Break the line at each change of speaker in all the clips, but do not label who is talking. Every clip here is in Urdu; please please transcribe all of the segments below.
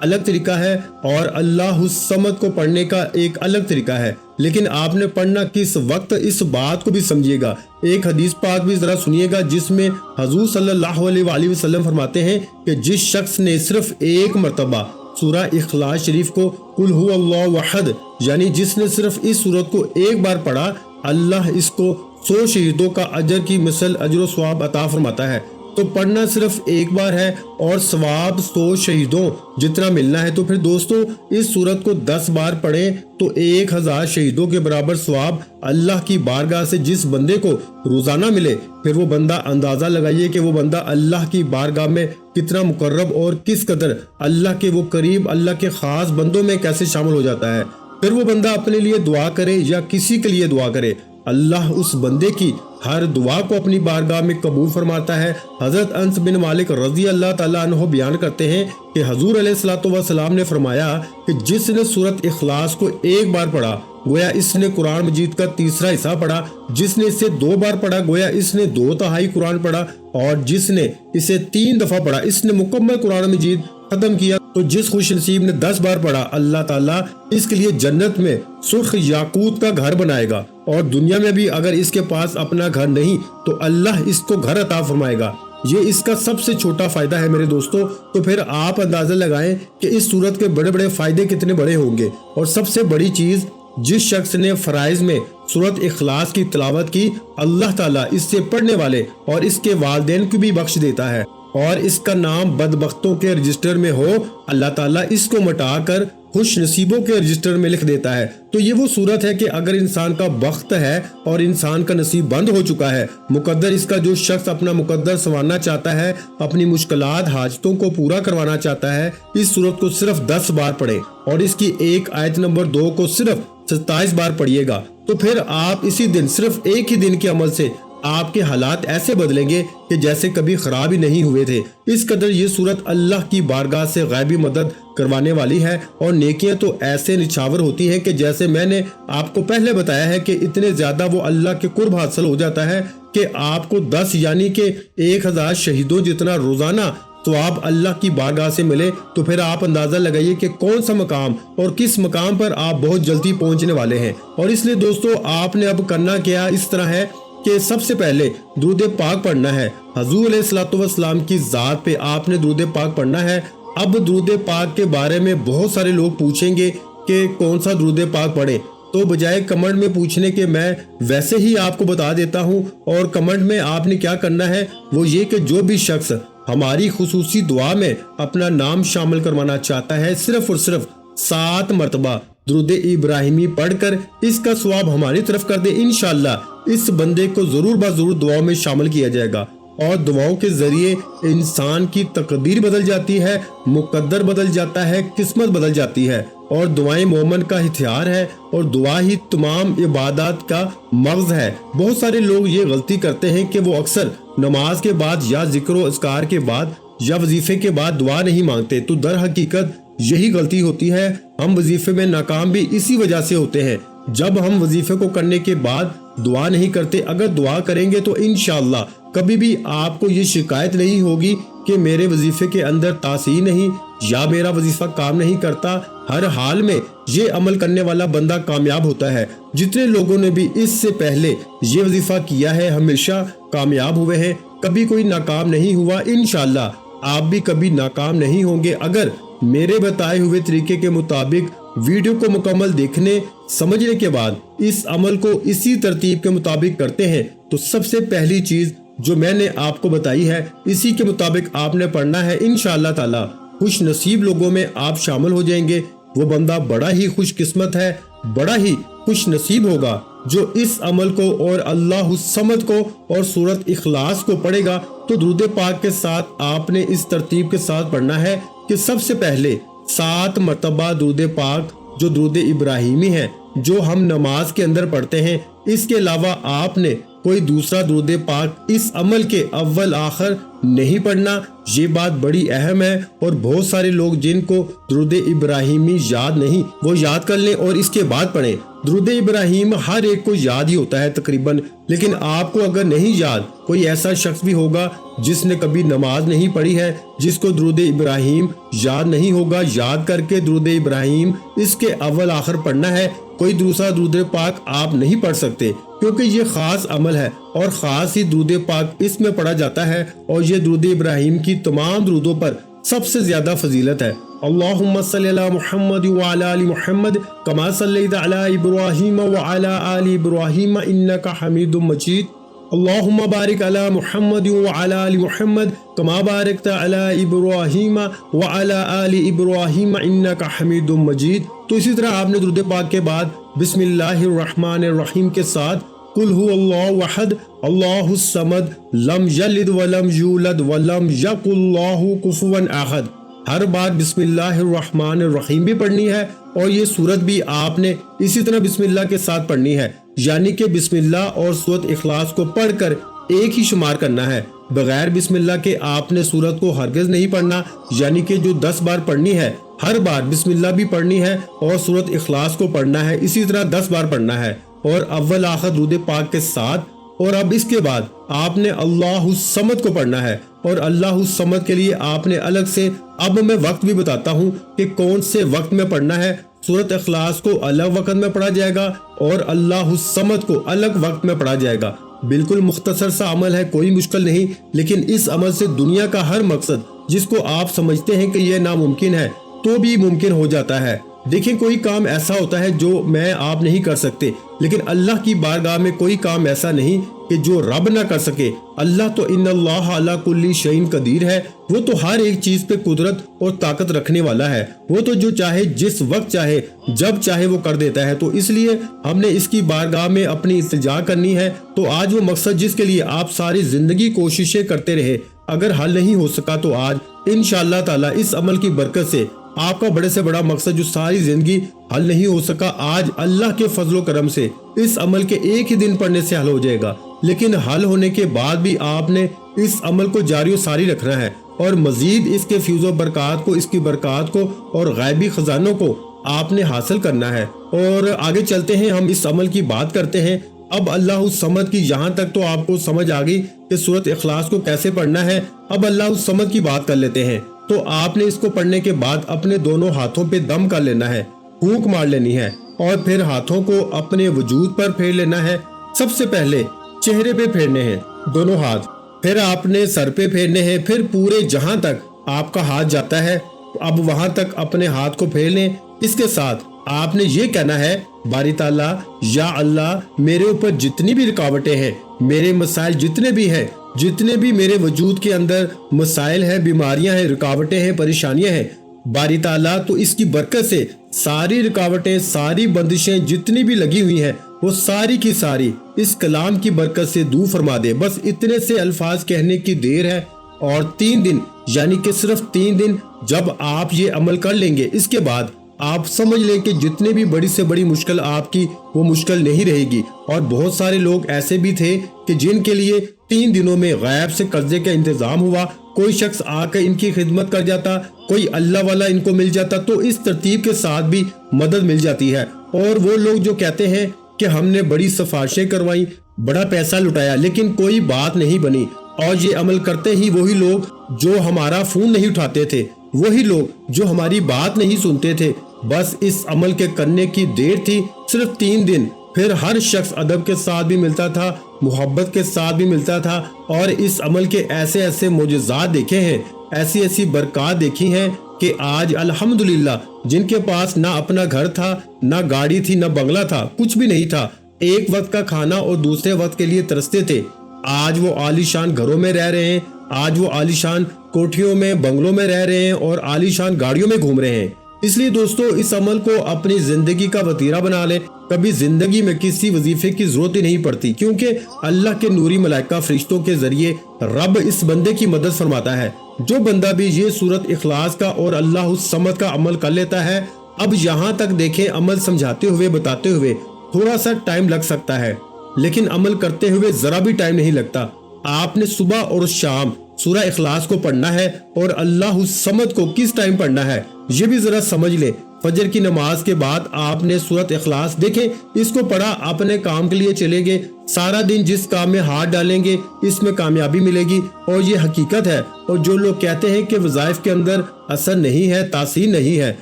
الگ طریقہ ہے اور اللہ الصمد کو پڑھنے کا ایک الگ طریقہ ہے، لیکن آپ نے پڑھنا کس وقت اس بات کو بھی سمجھیے گا۔ ایک حدیث پاک بھی ذرا سنیے گا جس میں حضور صلی اللہ علیہ وآلہ وسلم فرماتے ہیں کہ جس شخص نے صرف ایک مرتبہ سورہ اخلاص شریف کو قل هو اللہ احد یعنی جس نے صرف اس سورت کو ایک بار پڑھا، اللہ اس کو 100 شہیدوں کا اجر کی مثل اجر و ثواب عطا فرماتا ہے۔ تو پڑھنا صرف ایک بار ہے اور ثواب 100 شہیدوں جتنا ملنا ہے۔ تو پھر دوستو اس سورت کو 10 بار پڑھیں تو 1000 شہیدوں کے برابر ثواب اللہ کی بارگاہ سے جس بندے کو روزانہ ملے، پھر وہ بندہ اندازہ لگائیے کہ وہ بندہ اللہ کی بارگاہ میں کتنا مقرب اور کس قدر اللہ کے وہ قریب، اللہ کے خاص بندوں میں کیسے شامل ہو جاتا ہے۔ پھر وہ بندہ اپنے لیے دعا کرے یا کسی کے لیے دعا کرے، اللہ اس بندے کی ہر دعا کو اپنی بارگاہ میں قبول فرماتا ہے۔ حضرت انس بن مالک رضی اللہ تعالیٰ عنہ بیان کرتے ہیں کہ حضور علیہ الصلوۃ والسلام نے فرمایا کہ جس نے سورت اخلاص کو ایک بار پڑھا گویا اس نے قرآن مجید کا تیسرا حصہ پڑھا، جس نے اسے 2 بار پڑھا گویا اس نے 2/3 قرآن پڑھا، اور جس نے اسے 3 دفعہ پڑھا اس نے مکمل قرآن مجید ختم کیا۔ تو جس خوش نصیب نے 10 بار پڑھا، اللہ تعالیٰ اس کے لیے جنت میں سرخ یاقوت کا گھر بنائے گا، اور دنیا میں بھی اگر اس کے پاس اپنا گھر نہیں تو اللہ اس کو گھر عطا فرمائے گا۔ یہ اس کا سب سے چھوٹا فائدہ ہے میرے دوستو۔ تو پھر آپ اندازہ لگائیں کہ اس صورت کے بڑے بڑے فائدے کتنے بڑے ہوں گے۔ اور سب سے بڑی چیز، جس شخص نے فرائض میں سورت اخلاص کی تلاوت کی، اللہ تعالیٰ اس سے پڑھنے والے اور اس کے والدین کو بھی بخش دیتا ہے، اور اس کا نام بدبختوں کے رجسٹر میں ہو اللہ تعالیٰ اس کو مٹا کر خوش نصیبوں کے رجسٹر میں لکھ دیتا ہے۔ تو یہ وہ صورت ہے کہ اگر انسان کا بخت ہے اور انسان کا نصیب بند ہو چکا ہے، مقدر اس کا جو شخص اپنا مقدر سنوارنا چاہتا ہے، اپنی مشکلات حاجتوں کو پورا کروانا چاہتا ہے، اس صورت کو صرف 10 بار پڑھے اور اس کی ایک آیت نمبر 2 کو صرف 27 بار پڑھیے گا، تو پھر آپ اسی دن صرف ایک ہی دن کے عمل سے آپ کے حالات ایسے بدلیں گے کہ جیسے کبھی خراب ہی نہیں ہوئے تھے۔ اس قدر یہ صورت اللہ کی بارگاہ سے غیبی مدد کروانے والی ہے، اور نیکیاں تو ایسے نچھاور ہوتی ہیں کہ جیسے میں نے آپ کو پہلے بتایا ہے کہ اتنے زیادہ وہ اللہ کے قرب حاصل ہو جاتا ہے کہ آپ کو 10 یعنی کہ 1000 شہیدوں جتنا روزانہ ثواب اللہ کی بارگاہ سے ملے۔ تو پھر آپ اندازہ لگائیے کہ کون سا مقام اور کس مقام پر آپ بہت جلدی پہنچنے والے ہیں۔ اور اس لیے دوستو آپ نے اب کرنا کیا اس طرح ہے کہ سب سے پہلے درود پاک پڑھنا ہے۔ حضور علیہ الصلوۃ والسلام کی ذات پہ آپ نے درود پاک پڑھنا ہے۔ اب درود پاک کے بارے میں بہت سارے لوگ پوچھیں گے کہ کون سا درود پاک پڑھیں، تو بجائے کمنٹ میں پوچھنے کے میں ویسے ہی آپ کو بتا دیتا ہوں، اور کمنٹ میں آپ نے کیا کرنا ہے وہ یہ کہ جو بھی شخص ہماری خصوصی دعا میں اپنا نام شامل کروانا چاہتا ہے، صرف اور صرف 7 مرتبہ درود ابراہیمی پڑھ کر اس کا ثواب ہماری طرف کر دے، انشاءاللہ اس بندے کو ضرور ضرور دعاؤں میں شامل کیا جائے گا۔ اور دعاؤں کے ذریعے انسان کی تقدیر بدل جاتی ہے، مقدر بدل جاتا ہے، قسمت بدل جاتی ہے، اور دعائیں مومن کا ہتھیار ہے، اور دعا ہی تمام عبادات کا مغز ہے۔ بہت سارے لوگ یہ غلطی کرتے ہیں کہ وہ اکثر نماز کے بعد یا ذکر و اذکار کے بعد یا وظیفے کے بعد دعا نہیں مانگتے، تو در حقیقت یہی غلطی ہوتی ہے۔ ہم وظیفے میں ناکام بھی اسی وجہ سے ہوتے ہیں، جب ہم وظیفے کو کرنے کے بعد دعا نہیں کرتے۔ اگر دعا کریں گے تو انشاءاللہ کبھی بھی آپ کو یہ شکایت نہیں ہوگی کہ میرے وظیفے کے اندر تاثیر نہیں یا میرا وظیفہ کام نہیں کرتا۔ ہر حال میں یہ عمل کرنے والا بندہ کامیاب ہوتا ہے۔ جتنے لوگوں نے بھی اس سے پہلے یہ وظیفہ کیا ہے ہمیشہ کامیاب ہوئے ہیں، کبھی کوئی ناکام نہیں ہوا۔ انشاءاللہ آپ بھی کبھی ناکام نہیں ہوں گے اگر میرے بتائے ہوئے طریقے کے مطابق ویڈیو کو مکمل دیکھنے سمجھنے کے بعد اس عمل کو اسی ترتیب کے مطابق کرتے ہیں۔ تو سب سے پہلی چیز جو میں نے آپ کو بتائی ہے اسی کے مطابق آپ نے پڑھنا ہے، انشاءاللہ تعالی خوش نصیب لوگوں میں آپ شامل ہو جائیں گے۔ وہ بندہ بڑا ہی خوش قسمت ہے، بڑا ہی خوش نصیب ہوگا جو اس عمل کو اور اللہ الصمد کو اور سورت اخلاص کو پڑھے گا۔ تو درود پاک کے ساتھ آپ نے اس ترتیب کے ساتھ پڑھنا ہے کہ سب سے پہلے 7 مرتبہ درود پاک جو درود ابراہیمی ہے جو ہم نماز کے اندر پڑھتے ہیں، اس کے علاوہ آپ نے کوئی دوسرا درود پاک اس عمل کے اول آخر نہیں پڑھنا، یہ بات بڑی اہم ہے، اور بہت سارے لوگ جن کو درود ابراہیمی یاد نہیں وہ یاد کر لیں اور اس کے بعد پڑھیں۔ درود ابراہیم ہر ایک کو یاد ہی ہوتا ہے تقریباً، لیکن آپ کو اگر نہیں یاد، کوئی ایسا شخص بھی ہوگا جس نے کبھی نماز نہیں پڑھی ہے، جس کو درود ابراہیم یاد نہیں ہوگا، یاد کر کے درود ابراہیم اس کے اول آخر پڑھنا ہے۔ کوئی دوسرا درود پاک آپ نہیں پڑھ سکتے، کیونکہ یہ خاص عمل ہے اور خاص ہی درود پاک اس میں پڑھا جاتا ہے، اور یہ درود ابراہیم کی تمام درودوں پر سب سے زیادہ فضیلت ہے۔ اللہم صلی علی محمد وعلی آل محمد کما صلیت علی ابراہیم وعلی آل ابراہیم انک حمید مجید۔ اللہم بارک علی محمد وعلی آل محمد کما بارکت علی ابراہیم وعلی آل ابراہیم انک حمید مجید۔ تو اسی طرح آپ نے درود پاک کے بعد بسم اللہ الرحمن الرحیم کے ساتھ قل هو اللہ احد اللہ الصمد لم یلد ولم یولد ولم یکن لہ کفوا احد، ہر بار بسم اللہ الرحمن الرحیم بھی پڑھنی ہے، اور یہ سورت بھی آپ نے اسی طرح بسم اللہ کے ساتھ پڑھنی ہے، یعنی کہ بسم اللہ اور سورت اخلاص کو پڑھ کر ایک ہی شمار کرنا ہے۔ بغیر بسم اللہ کے آپ نے سورت کو ہرگز نہیں پڑھنا، یعنی کہ جو 10 بار پڑھنی ہے ہر بار بسم اللہ بھی پڑھنی ہے اور سورت اخلاص کو پڑھنا ہے، اسی طرح 10 بار پڑھنا ہے، اور اول آخر درود پاک کے ساتھ۔ اور اب اس کے بعد آپ نے اللہ الصمد کو پڑھنا ہے، اور اللہ الصمد کے لیے آپ نے الگ سے، اب میں وقت بھی بتاتا ہوں کہ کون سے وقت میں پڑھنا ہے۔ سورت اخلاص کو الگ وقت میں پڑھا جائے گا اور اللہ الصمد کو الگ وقت میں پڑھا جائے گا۔ بالکل مختصر سا عمل ہے، کوئی مشکل نہیں، لیکن اس عمل سے دنیا کا ہر مقصد جس کو آپ سمجھتے ہیں کہ یہ ناممکن ہے تو بھی ممکن ہو جاتا ہے۔ دیکھیں، کوئی کام ایسا ہوتا ہے جو میں آپ نہیں کر سکتے، لیکن اللہ کی بارگاہ میں کوئی کام ایسا نہیں کہ جو رب نہ کر سکے۔ اللہ تو ان اللہ علی کل شیء قدیر ہے، وہ تو ہر ایک چیز پہ قدرت اور طاقت رکھنے والا ہے، وہ تو جو چاہے جس وقت چاہے جب چاہے وہ کر دیتا ہے۔ تو اس لیے ہم نے اس کی بارگاہ میں اپنی التجا کرنی ہے۔ تو آج وہ مقصد جس کے لیے آپ ساری زندگی کوششیں کرتے رہے، اگر حل نہیں ہو سکا تو آج انشاءاللہ تعالی اس عمل کی برکت سے آپ کا بڑے سے بڑا مقصد جو ساری زندگی حل نہیں ہو سکا، آج اللہ کے فضل و کرم سے اس عمل کے ایک ہی دن پڑھنے سے حل ہو جائے گا۔ لیکن حل ہونے کے بعد بھی آپ نے اس عمل کو جاری و ساری رکھنا ہے، اور مزید اس کے فیض و برکات کو، اس کی برکات کو اور غیبی خزانوں کو آپ نے حاصل کرنا ہے۔ اور آگے چلتے ہیں، ہم اس عمل کی بات کرتے ہیں۔ اب اللہ الصمد کی یہاں تک تو آپ کو سمجھ آ گئی کہ سورت اخلاص کو کیسے پڑھنا ہے۔ اب اللہ الصمد کی بات کر لیتے ہیں۔ تو آپ نے اس کو پڑھنے کے بعد اپنے دونوں ہاتھوں پہ دم کر لینا ہے، پھونک مار لینی ہے، اور پھر ہاتھوں کو اپنے وجود پر پھیر لینا ہے۔ سب سے پہلے چہرے پہ پھیرنے ہیں دونوں ہاتھ، پھر آپ نے سر پہ پھیرنے ہیں، پھر پورے جہاں تک آپ کا ہاتھ جاتا ہے اب وہاں تک اپنے ہاتھ کو پھیر لیں۔ اس کے ساتھ آپ نے یہ کہنا ہے، باری تعالیٰ یا اللہ، میرے اوپر جتنی بھی رکاوٹیں ہیں، میرے مسائل جتنے بھی ہیں، جتنے بھی میرے وجود کے اندر مسائل ہیں، بیماریاں ہیں، رکاوٹیں ہیں، پریشانیاں ہیں، باری تعالیٰ تو اس کی برکت سے ساری رکاوٹیں، ساری بندشیں جتنی بھی لگی ہوئی ہیں، وہ ساری کی ساری اس کلام کی برکت سے دور فرما دے۔ بس اتنے سے الفاظ کہنے کی دیر ہے، اور 3 دن، یعنی کہ صرف 3 دن جب آپ یہ عمل کر لیں گے، اس کے بعد آپ سمجھ لیں کہ جتنے بھی بڑی سے بڑی مشکل آپ کی، وہ مشکل نہیں رہے گی۔ اور بہت سارے لوگ ایسے بھی تھے کہ جن کے لیے 3 دنوں میں غیب سے قرضے کا انتظام ہوا، کوئی شخص آ کر ان کی خدمت کر جاتا، کوئی اللہ والا ان کو مل جاتا، تو اس ترتیب کے ساتھ بھی مدد مل جاتی ہے۔ اور وہ لوگ جو کہتے ہیں کہ ہم نے بڑی سفارشیں کروائیں، بڑا پیسہ لٹایا، لیکن کوئی بات نہیں بنی، اور یہ عمل کرتے ہی وہی لوگ جو ہمارا فون نہیں اٹھاتے تھے، وہی لوگ جو ہماری بات نہیں سنتے تھے، بس اس عمل کے کرنے کی دیر تھی، صرف 3 دن۔ پھر ہر شخص ادب کے ساتھ بھی ملتا تھا، محبت کے ساتھ بھی ملتا تھا، اور اس عمل کے ایسے ایسے معجزات دیکھے ہیں، ایسی ایسی برکات دیکھی ہیں کہ آج الحمدللہ جن کے پاس نہ اپنا گھر تھا، نہ گاڑی تھی، نہ بنگلہ تھا، کچھ بھی نہیں تھا، ایک وقت کا کھانا اور دوسرے وقت کے لیے ترستے تھے، آج وہ عالی شان گھروں میں رہ رہے ہیں، آج وہ عالی شان کوٹھیوں میں، بنگلوں میں رہ رہے ہیں، اور عالی شان گاڑیوں میں گھوم رہے ہیں۔ اس لیے دوستو، اس عمل کو اپنی زندگی کا وتیرہ بنا لیں، کبھی زندگی میں کسی وظیفے کی ضرورت ہی نہیں پڑتی، کیونکہ اللہ کے نوری ملائکہ فرشتوں کے ذریعے رب اس بندے کی مدد فرماتا ہے۔ جو بندہ بھی یہ سورت اخلاص کا اور اللہ الصمد کا عمل کر لیتا ہے، اب یہاں تک دیکھیں، عمل سمجھاتے ہوئے، بتاتے ہوئے تھوڑا سا ٹائم لگ سکتا ہے، لیکن عمل کرتے ہوئے ذرا بھی ٹائم نہیں لگتا۔ آپ نے صبح اور شام سورہ اخلاص کو پڑھنا ہے اور اللہ الصمد کو کس ٹائم پڑھنا ہے یہ بھی ذرا سمجھ لے۔ فجر کی نماز کے بعد آپ نے سورۃ اخلاص دیکھیں اس کو پڑھا، اپنے کام کے لیے چلے گئے، سارا دن جس کام میں ہاتھ ڈالیں گے اس میں کامیابی ملے گی، اور یہ حقیقت ہے۔ اور جو لوگ کہتے ہیں کہ وظائف کے اندر اثر نہیں ہے، تاثیر نہیں ہے،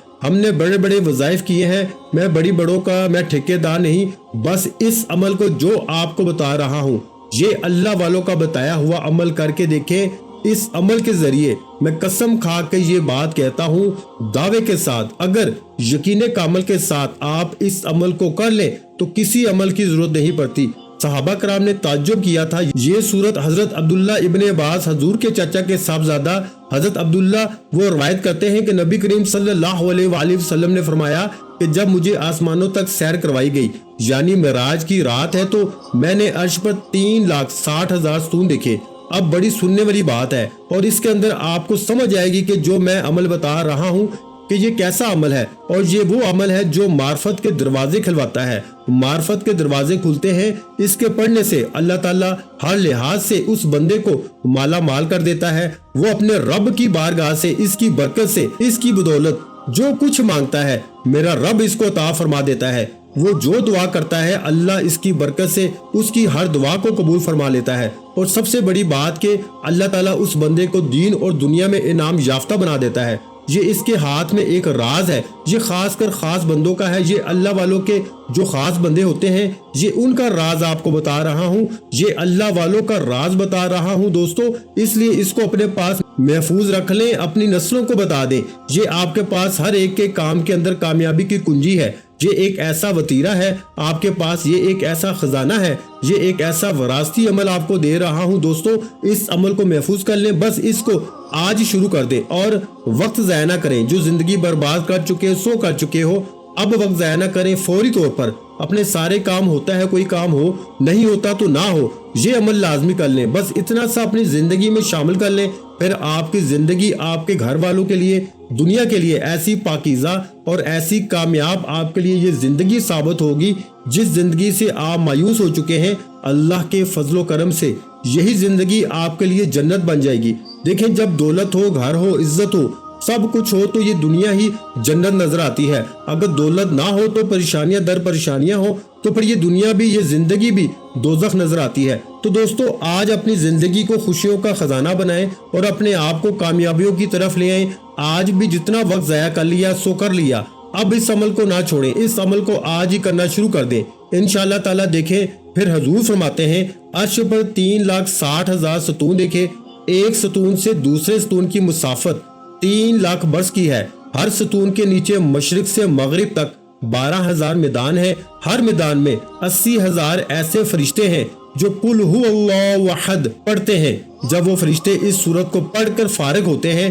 ہم نے بڑے بڑے وظائف کیے ہیں، میں بڑی بڑوں کا میں ٹھیکیدار نہیں، بس اس عمل کو جو آپ کو بتا رہا ہوں یہ اللہ والوں کا بتایا ہوا عمل کر کے دیکھیں۔ اس عمل کے ذریعے میں قسم کھا کے یہ بات کہتا ہوں دعوے کے ساتھ، اگر یقین کامل کے ساتھ آپ اس عمل کو کر لیں تو کسی عمل کی ضرورت نہیں پڑتی۔ صحابہ کرام نے تعجب کیا تھا، یہ صورت حضرت عبداللہ ابن عباس حضور کے چچا کے صاحبزادہ حضرت عبداللہ وہ روایت کرتے ہیں کہ نبی کریم صلی اللہ علیہ وآلہ وسلم نے فرمایا کہ جب مجھے آسمانوں تک سیر کروائی گئی، یعنی معراج کی رات ہے، تو میں نے عرش پر 3,60,000 ستون دیکھے۔ اب بڑی سننے والی بات ہے اور اس کے اندر آپ کو سمجھ آئے گی کہ جو میں عمل بتا رہا ہوں کہ یہ کیسا عمل ہے، اور یہ وہ عمل ہے جو معرفت کے دروازے کھلواتا ہے۔ معرفت کے دروازے کھلتے ہیں اس کے پڑھنے سے، اللہ تعالیٰ ہر لحاظ سے اس بندے کو مالا مال کر دیتا ہے۔ وہ اپنے رب کی بارگاہ سے، اس کی برکت سے، اس کی بدولت جو کچھ مانگتا ہے میرا رب اس کو عطا فرما دیتا ہے۔ وہ جو دعا کرتا ہے اللہ اس کی برکت سے اس کی ہر دعا کو قبول فرما لیتا ہے، اور سب سے بڑی بات کہ اللہ تعالیٰ اس بندے کو دین اور دنیا میں انعام یافتہ بنا دیتا ہے۔ یہ اس کے ہاتھ میں ایک راز ہے، یہ خاص کر خاص بندوں کا ہے، یہ اللہ والوں کے جو خاص بندے ہوتے ہیں یہ ان کا راز آپ کو بتا رہا ہوں، یہ اللہ والوں کا راز بتا رہا ہوں دوستو، اس لیے اس کو اپنے پاس محفوظ رکھ لیں، اپنی نسلوں کو بتا دیں۔ یہ آپ کے پاس ہر ایک کے کام کے اندر کامیابی کی کنجی ہے، یہ ایک ایسا وطیرہ ہے آپ کے پاس، یہ ایک ایسا خزانہ ہے، یہ ایک ایسا وراثتی عمل آپ کو دے رہا ہوں دوستو۔ اس عمل کو محفوظ کر لیں، بس اس کو آج شروع کر دیں اور وقت ضائع نہ کریں۔ جو زندگی برباد کر چکے سو کر چکے ہو، اب وقت ضائع نہ کریں، فوری طور پر اپنے سارے کام ہوتا ہے، کوئی کام ہو نہیں ہوتا تو نہ ہو، یہ عمل لازمی کر لیں، بس اتنا سا اپنی زندگی میں شامل کر لیں، پھر آپ کی زندگی آپ کے گھر والوں کے لیے، دنیا کے لیے ایسی پاکیزہ اور ایسی کامیاب آپ کے لیے یہ زندگی ثابت ہوگی جس زندگی سے آپ مایوس ہو چکے ہیں، اللہ کے فضل و کرم سے یہی زندگی آپ کے لیے جنت بن جائے گی۔ دیکھیں جب دولت ہو، گھر ہو، عزت ہو، سب کچھ ہو تو یہ دنیا ہی جنت نظر آتی ہے، اگر دولت نہ ہو تو پریشانیاں در پریشانیاں ہو تو پھر یہ دنیا بھی، یہ زندگی بھی دوزخ نظر آتی ہے۔ تو دوستو آج اپنی زندگی کو خوشیوں کا خزانہ بنائیں اور اپنے آپ کو کامیابیوں کی طرف لے آئیں۔ آج بھی جتنا وقت ضائع کر لیا سو کر لیا، اب اس عمل کو نہ چھوڑیں، اس عمل کو آج ہی کرنا شروع کر دیں، انشاءاللہ تعالیٰ۔ دیکھیں پھر حضور فرماتے ہیں عرش پر 3,60,000 ستون دیکھے، ایک ستون سے دوسرے ستون کی مسافت 3,00,000 برس کی ہے، ہر ستون کے نیچے مشرق سے مغرب تک 12,000 میدان ہیں، ہر میدان میں 80,000 ایسے فرشتے ہیں جو قل هو اللہ احد پڑھتے ہیں۔ جب وہ فرشتے اس سورت کو پڑھ کر فارغ ہوتے ہیں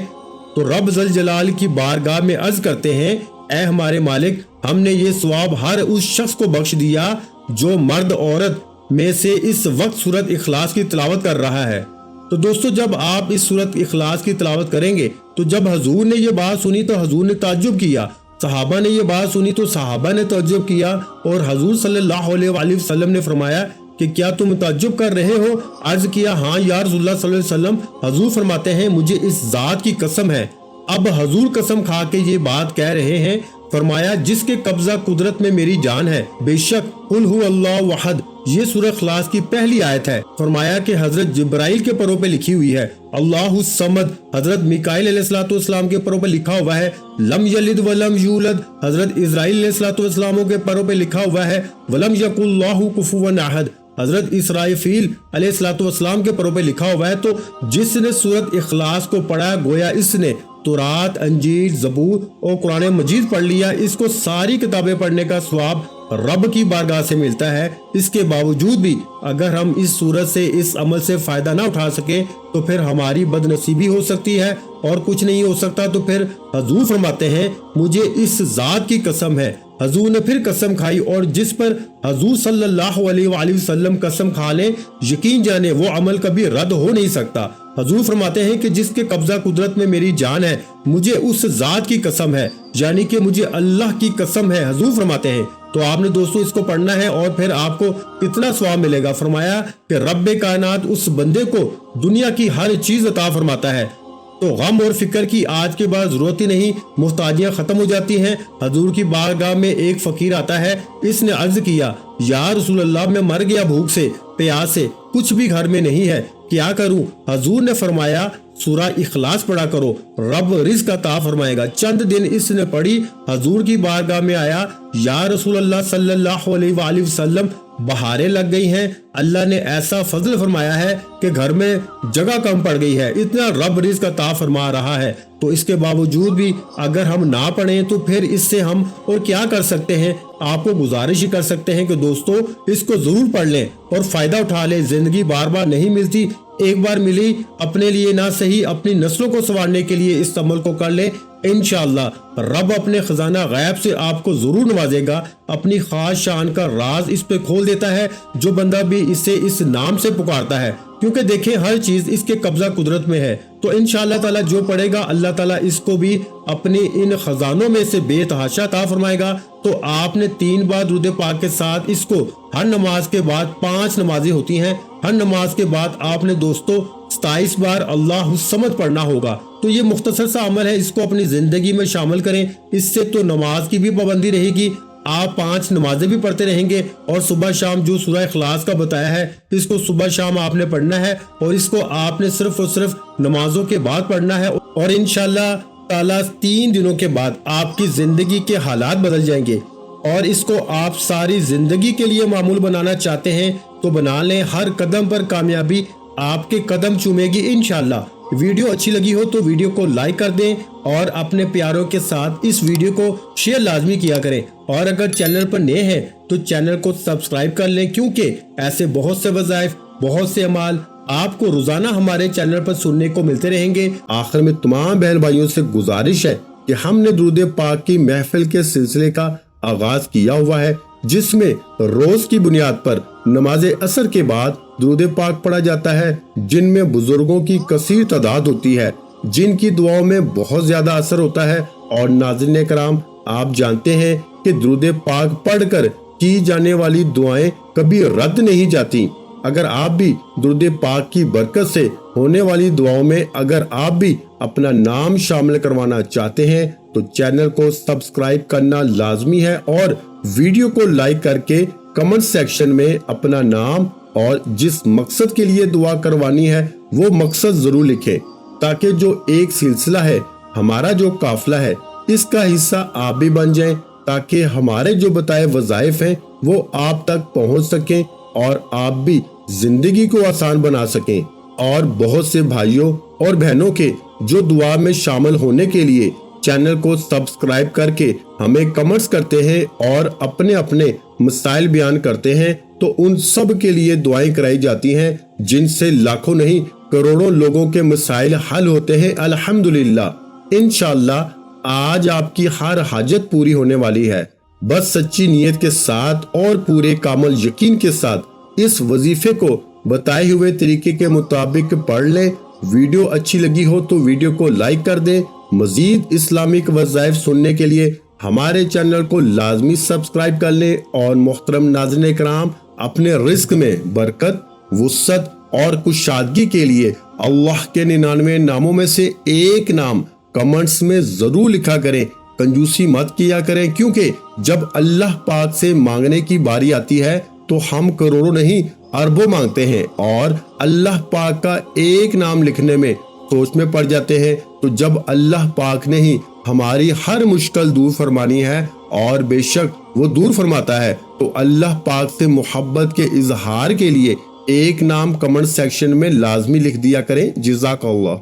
تو رب ذل جلال کی بارگاہ میں عرض کرتے ہیں، اے ہمارے مالک، ہم نے یہ ثواب ہر اس شخص کو بخش دیا جو مرد عورت میں سے اس وقت سورت اخلاص کی تلاوت کر رہا ہے۔ تو دوستو جب آپ اس سورت اخلاص کی تلاوت کریں گے تو جب حضور نے یہ بات سنی تو حضور نے تعجب کیا، صحابہ نے یہ بات سنی تو صحابہ نے تعجب کیا، اور حضور صلی اللہ علیہ وآلہ وسلم نے فرمایا کہ کیا تم تعجب کر رہے ہو؟ عرض کیا ہاں یا رسول اللہ صلی اللہ علیہ وسلم۔ حضور فرماتے ہیں مجھے اس ذات کی قسم ہے، اب حضور قسم کھا کے یہ بات کہہ رہے ہیں، فرمایا جس کے قبضہ قدرت میں میری جان ہے، بے شک قل هو اللہ احد یہ سورہ اخلاص کی پہلی آیت ہے۔ فرمایا کہ حضرت جبرائیل کے پروں پہ لکھی ہوئی ہے، اللہ الصمد حضرت میکائیل علیہ السلام کے پروں پہ لکھا ہوا ہے، لم یلد ولم یولد حضرت اسرائیل علیہ السلام کے پروں پہ لکھا ہوا ہے، ولم یکن اللہ کفوا احد حضرت اسرائیل علیہ السلام کے پروں پہ لکھا ہوا ہے۔ تو جس نے سورت اخلاص کو پڑھا گویا اس نے تورات، انجیل، زبور اور قرآن مجید پڑھ لیا، اس کو ساری کتابیں پڑھنے کا ثواب رب کی بارگاہ سے ملتا ہے۔ اس کے باوجود بھی اگر ہم اس صورت سے، اس عمل سے فائدہ نہ اٹھا سکیں تو پھر ہماری بد نصیبی ہو سکتی ہے اور کچھ نہیں ہو سکتا۔ تو پھر حضور فرماتے ہیں مجھے اس ذات کی قسم ہے، حضور نے پھر قسم کھائی، اور جس پر حضور صلی اللہ علیہ وآلہ وسلم قسم کھا لیں یقین جانے وہ عمل کبھی رد ہو نہیں سکتا۔ حضور فرماتے ہیں کہ جس کے قبضہ قدرت میں میری جان ہے، مجھے اس ذات کی قسم ہے، یعنی کہ مجھے اللہ کی قسم ہے۔ حضور فرماتے ہیں تو آپ نے دوستوں اس کو پڑھنا ہے اور پھر آپ کو کتنا ثواب ملے گا۔ فرمایا کہ رب کائنات اس بندے کو دنیا کی ہر چیز عطا فرماتا ہے، تو غم اور فکر کی آج کے بعد ضرورت ہی نہیں، محتاجیاں ختم ہو جاتی ہیں۔ حضور کی بارگاہ میں ایک فقیر آتا ہے، اس نے عرض کیا یا رسول اللہ میں مر گیا بھوک سے پیاس سے، کچھ بھی گھر میں نہیں ہے، کیا کروں؟ حضور نے فرمایا سورہ اخلاص پڑھا کرو، رب رزق عطا فرمائے گا۔ چند دن اس نے پڑھی، حضور کی بارگاہ میں آیا، یا رسول اللہ صلی اللہ علیہ وآلہ وسلم بہاریں لگ گئی ہیں، اللہ نے ایسا فضل فرمایا ہے کہ گھر میں جگہ کم پڑ گئی ہے، اتنا رب رزق عطا فرما رہا ہے، تو اس کے باوجود بھی اگر ہم نہ پڑھیں تو پھر اس سے ہم اور کیا کر سکتے ہیں؟ آپ کو گزارش ہی کر سکتے ہیں کہ دوستو اس کو ضرور پڑھ لیں اور فائدہ اٹھا لیں۔ زندگی بار بار نہیں ملتی، ایک بار ملی، اپنے لیے نہ صحیح اپنی نسلوں کو سنوارنے کے لیے اس عمل کو کر لیں، انشاءاللہ رب اپنے خزانہ غیب سے آپ کو ضرور نوازے گا، اپنی خاص شان کا راز اس پہ کھول دیتا ہے جو بندہ بھی اسے اس نام سے پکارتا ہے، کیونکہ دیکھیں ہر چیز اس کے قبضہ قدرت میں ہے۔ تو انشاءاللہ تعالی جو پڑھے گا اللہ تعالیٰ اس کو بھی اپنی ان خزانوں میں سے بے تحاشا عطا فرمائے گا۔ تو آپ نے 3 بار درود پاک کے ساتھ اس کو ہر نماز کے بعد 5 نمازیں ہوتی ہیں، ہر نماز کے بعد آپ نے دوستو 27 بار اللہ الصمد پڑھنا ہوگا۔ تو یہ مختصر سا عمل ہے، اس کو اپنی زندگی میں شامل کریں، اس سے تو نماز کی بھی پابندی رہے گی، آپ 5 نمازیں بھی پڑھتے رہیں گے، اور صبح شام جو سورہ اخلاص کا بتایا ہے اس کو صبح شام آپ نے پڑھنا ہے، اور اس کو آپ نے صرف اور صرف نمازوں کے بعد پڑھنا ہے، اور انشاءاللہ تعالیٰ 3 دنوں کے بعد آپ کی زندگی کے حالات بدل جائیں گے، اور اس کو آپ ساری زندگی کے لیے معمول بنانا چاہتے ہیں تو بنا لیں، ہر قدم پر کامیابی آپ کے قدم چومے گی انشاءاللہ۔ ویڈیو اچھی لگی ہو تو ویڈیو کو لائک کر دیں اور اپنے پیاروں کے ساتھ اس ویڈیو کو شیئر لازمی کیا کریں، اور اگر چینل پر نئے ہیں تو چینل کو سبسکرائب کر لیں، کیونکہ ایسے بہت سے وظائف، بہت سے اعمال آپ کو روزانہ ہمارے چینل پر سننے کو ملتے رہیں گے۔ آخر میں تمام بہن بھائیوں سے گزارش ہے کہ ہم نے درود پاک کی محفل کے سلسلے کا آغاز کیا ہوا ہے، جس میں روز کی بنیاد پر نماز عصر کے بعد درود پاک پڑھا جاتا ہے، جن میں بزرگوں کی کثیر تعداد ہوتی ہے، جن کی دعاؤں میں بہت زیادہ اثر ہوتا ہے۔ اور ناظرین کرام، آپ جانتے ہیں کہ درود پاک پڑھ کر کی جانے والی دعائیں کبھی رد نہیں جاتی۔ اگر آپ بھی درود پاک کی برکت سے ہونے والی دعاؤں میں اگر آپ بھی اپنا نام شامل کروانا چاہتے ہیں تو چینل کو سبسکرائب کرنا لازمی ہے، اور ویڈیو کو لائک کر کے کمنٹ سیکشن میں اپنا نام اور جس مقصد کے لیے دعا کروانی ہے وہ مقصد ضرور لکھیں، تاکہ جو ایک سلسلہ ہے، ہمارا جو قافلہ ہے، اس کا حصہ آپ بھی بن جائیں، تاکہ ہمارے جو بتائے وظائف ہیں وہ آپ تک پہنچ سکیں اور آپ بھی زندگی کو آسان بنا سکیں۔ اور بہت سے بھائیوں اور بہنوں کے جو دعا میں شامل ہونے کے لیے چینل کو سبسکرائب کر کے ہمیں کمنٹس کرتے ہیں اور اپنے اپنے مسائل بیان کرتے ہیں، تو ان سب کے لیے دعائیں کرائی جاتی ہیں، جن سے لاکھوں نہیں کروڑوں لوگوں کے مسائل حل ہوتے ہیں الحمدللہ۔ انشاءاللہ آج آپ کی ہر حاجت پوری ہونے والی ہے، بس سچی نیت کے ساتھ اور پورے کامل یقین کے ساتھ اس وظیفے کو بتائے ہوئے طریقے کے مطابق پڑھ لیں۔ ویڈیو اچھی لگی ہو تو ویڈیو کو لائک کر دیں۔ مزید اسلامک وظائف سننے کے لیے ہمارے چینل کو لازمی سبسکرائب کر لیں، اور محترم ناظرین کرام، اپنے رزق میں برکت، وسعت اور کشادگی کے لیے اللہ کے 99 ناموں میں سے ایک نام کمنٹس میں ضرور لکھا کریں، کنجوسی مت کیا کریں، کیونکہ جب اللہ پاک سے مانگنے کی باری آتی ہے تو ہم کروڑوں نہیں اربوں مانگتے ہیں، اور اللہ پاک کا ایک نام لکھنے میں سوچ میں پڑ جاتے ہیں۔ تو جب اللہ پاک نے ہی ہماری ہر مشکل دور فرمانی ہے، اور بے شک وہ دور فرماتا ہے، تو اللہ پاک سے محبت کے اظہار کے لیے ایک نام کمنٹ سیکشن میں لازمی لکھ دیا کریں۔ جزاک اللہ۔